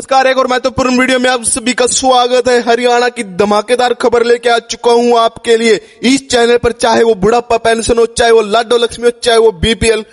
नमस्कार, एक और महत्वपूर्ण वीडियो में आप सभी का स्वागत है। हरियाणा की धमाकेदार खबर लेके आ चुका हूं आपके लिए इस चैनल पर। चाहे वो बुढ़ापा पेंशन हो, चाहे वो लाडो लक्ष्मी हो, चाहे वो बीपीएल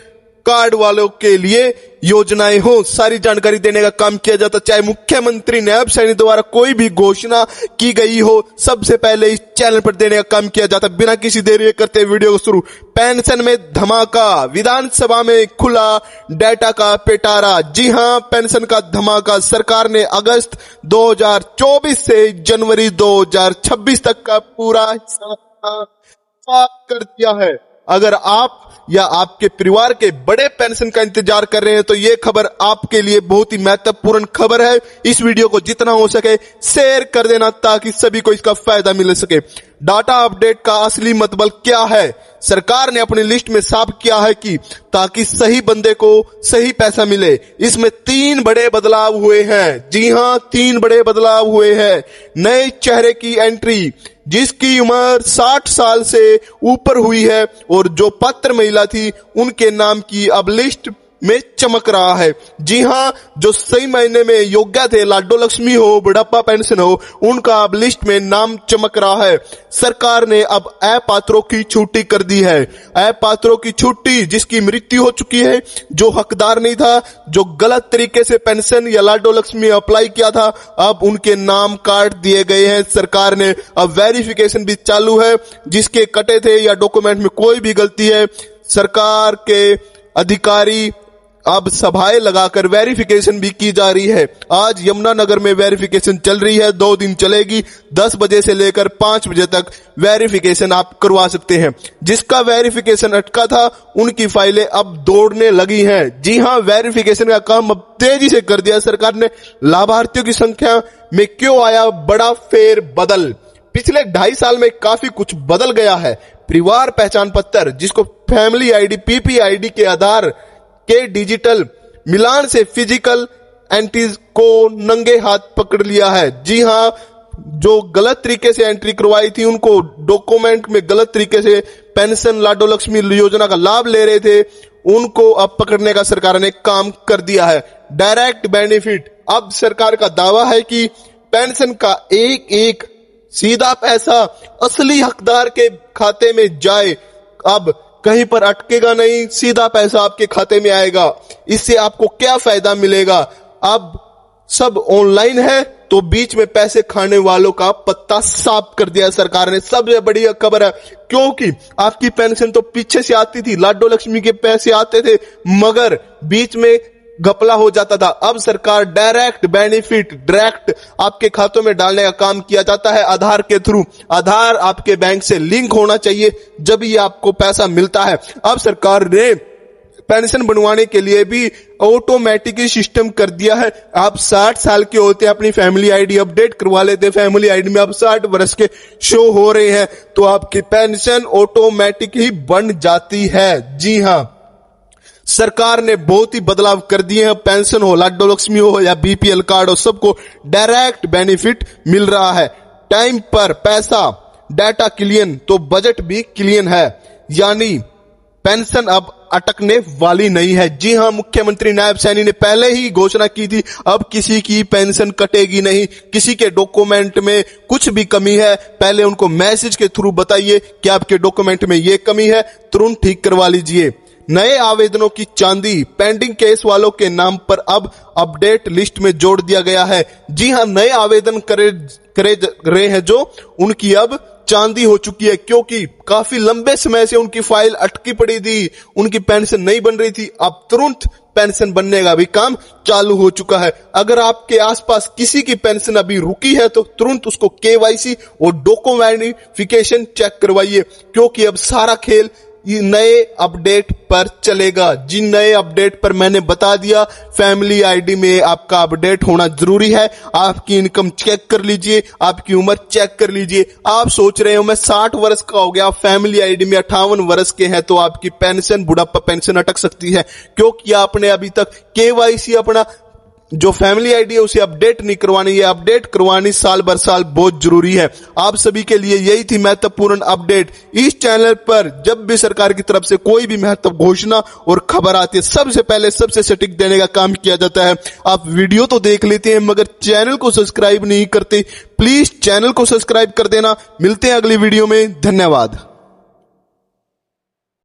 कार्ड वालों के लिए योजनाएं हो, सारी जानकारी देने का काम किया जाता। चाहे मुख्यमंत्री नायब सैनी द्वारा कोई भी घोषणा की गई हो, सबसे पहले इस चैनल पर देने का काम किया जाता। बिना किसी देरी करते वीडियो को शुरू। पेंशन में धमाका, विधानसभा में खुला डेटा का पिटारा। जी हां, पेंशन का धमाका। सरकार ने अगस्त 2024 से जनवरी 2026 तक का पूरा हिसाब कर दिया है। अगर आप या आपके परिवार के बड़े पेंशन का इंतजार कर रहे हैं तो ये खबर आपके लिए बहुत ही महत्वपूर्ण खबर है। इस वीडियो को जितना हो सके शेयर कर देना ताकि सभी को इसका फायदा मिल सके। डाटा अपडेट का असली मतलब क्या है? सरकार ने अपनी लिस्ट में साफ किया है कि ताकि सही बंदे को सही पैसा मिले। इसमें 3 बड़े बदलाव हुए हैं। जी हां, 3 बड़े बदलाव हुए हैं। नए चेहरे की एंट्री, जिसकी उम्र 60 साल से ऊपर हुई है और जो पात्र महिला थी उनके नाम की अब लिस्ट में चमक रहा है। जी हां, जो सही महीने में योग्य थे, लाडो लक्ष्मी हो, बुढ़ापा पेंशन हो, उनका अब लिस्ट में नाम चमक रहा है। सरकार ने अब अपात्रों की छुट्टी कर दी है। अपात्रों की छुट्टी, जिसकी मृत्यु हो चुकी है, जो हकदार नहीं था, जो गलत तरीके से पेंशन या लाडो लक्ष्मी अप्लाई किया था, अब उनके नाम काट दिए गए हैं। सरकार ने अब वेरिफिकेशन भी चालू है। जिसके कटे थे या डॉक्यूमेंट में कोई भी गलती है, सरकार के अधिकारी अब सभाएं लगाकर वेरिफिकेशन भी की जा रही है। आज यमुनानगर में वेरिफिकेशन चल रही है, 2 दिन चलेगी। 10 बजे से लेकर 5 बजे तक वेरिफिकेशन आप करवा सकते हैं। जिसका वेरिफिकेशन अटका था, उनकी फाइलें अब दौड़ने लगी हैं। जी हां, वेरिफिकेशन का काम अब तेजी से कर दिया सरकार ने। लाभार्थियों की संख्या में क्यों आया बड़ा फेर बदल? पिछले 2.5 साल में काफी कुछ बदल गया है। परिवार पहचान पत्र, जिसको फैमिली आईडी, पीपीआईडी के आधार के डिजिटल मिलान से फिजिकल एंट्रीज को नंगे हाथ पकड़ लिया है। जी हां, जो गलत तरीके से एंट्री करवाई थी, उनको डॉक्यूमेंट में गलत तरीके से पेंशन लाडो लक्ष्मी योजना का लाभ ले रहे थे, उनको अब पकड़ने का सरकार ने काम कर दिया है। डायरेक्ट बेनिफिट, अब सरकार का दावा है कि पेंशन का एक एक सीधा पैसा असली हकदार के खाते में जाए। अब कहीं पर अटकेगा नहीं, सीधा पैसा आपके खाते में आएगा। इससे आपको क्या फायदा मिलेगा? अब सब ऑनलाइन है तो बीच में पैसे खाने वालों का पत्ता साफ कर दिया सरकार ने। सबसे बड़ी खबर है, क्योंकि आपकी पेंशन तो पीछे से आती थी, लाडो लक्ष्मी के पैसे आते थे, मगर बीच में घपला हो जाता था। अब सरकार डायरेक्ट बेनिफिट डायरेक्ट आपके खातों में डालने का काम किया जाता है आधार के थ्रू। आधार आपके बैंक से लिंक होना चाहिए, जब ये आपको पैसा मिलता है। अब सरकार ने पेंशन बनवाने के लिए भी ऑटोमेटिक सिस्टम कर दिया है। आप 60 साल के होते हैं, अपनी फैमिली आईडी अपडेट करवा लेते हैं, फैमिली आईडी में आप 60 वर्ष के शो हो रहे हैं, तो आपकी पेंशन ऑटोमेटिक ही बन जाती है। जी हां, सरकार ने बहुत ही बदलाव कर दिए हैं। पेंशन हो, लाडो लक्ष्मी हो या बीपीएल कार्ड हो, सबको डायरेक्ट बेनिफिट मिल रहा है। टाइम पर पैसा, डाटा क्लियन तो बजट भी क्लियन है, यानी पेंशन अब अटकने वाली नहीं है। जी हां, मुख्यमंत्री नायब सैनी ने पहले ही घोषणा की थी, अब किसी की पेंशन कटेगी नहीं। किसी के डॉक्यूमेंट में कुछ भी कमी है, पहले उनको मैसेज के थ्रू बताइए कि आपके डॉक्यूमेंट में ये कमी है, तुरंत ठीक करवा लीजिए। नए आवेदनों की चांदी, पेंडिंग केस वालों के नाम पर अब अपडेट लिस्ट में जोड़ दिया गया है। जी हां, नए आवेदन करे रहे हैं जो, उनकी अब चांदी हो चुकी है, क्योंकि काफी लंबे समय से उनकी फाइल अटकी पड़ी थी, उनकी पेंशन नहीं बन रही थी। अब तुरंत पेंशन बनने का भी काम चालू हो चुका है। अगर आपके आसपास किसी की पेंशन अभी रुकी है तो तुरंत उसको केवाईसी और डॉक्यूमेंटिफिकेशन चेक करवाइए, क्योंकि अब सारा खेल नए अपडेट पर चलेगा। जिन नए अपडेट पर मैंने बता दिया, फैमिली आईडी में आपका अपडेट होना जरूरी है। आपकी इनकम चेक कर लीजिए, आपकी उम्र चेक कर लीजिए। आप सोच रहे हो मैं 60 वर्ष का हो गया, फैमिली आईडी में 58 वर्ष के हैं, तो आपकी पेंशन, बुढ़ापा पेंशन अटक सकती है, क्योंकि आपने अभी तक केवाईसी अपना जो फैमिली आईडी है उसे अपडेट नहीं करवानी, ये अपडेट करवानी साल भर साल बहुत जरूरी है। आप सभी के लिए यही थी महत्वपूर्ण अपडेट। इस चैनल पर जब भी सरकार की तरफ से कोई भी महत्व घोषणा और खबर आती है, सबसे पहले सबसे सटीक देने का काम किया जाता है। आप वीडियो तो देख लेते हैं मगर चैनल को सब्सक्राइब नहीं करते, प्लीज चैनल को सब्सक्राइब कर देना। मिलते हैं अगली वीडियो में, धन्यवाद।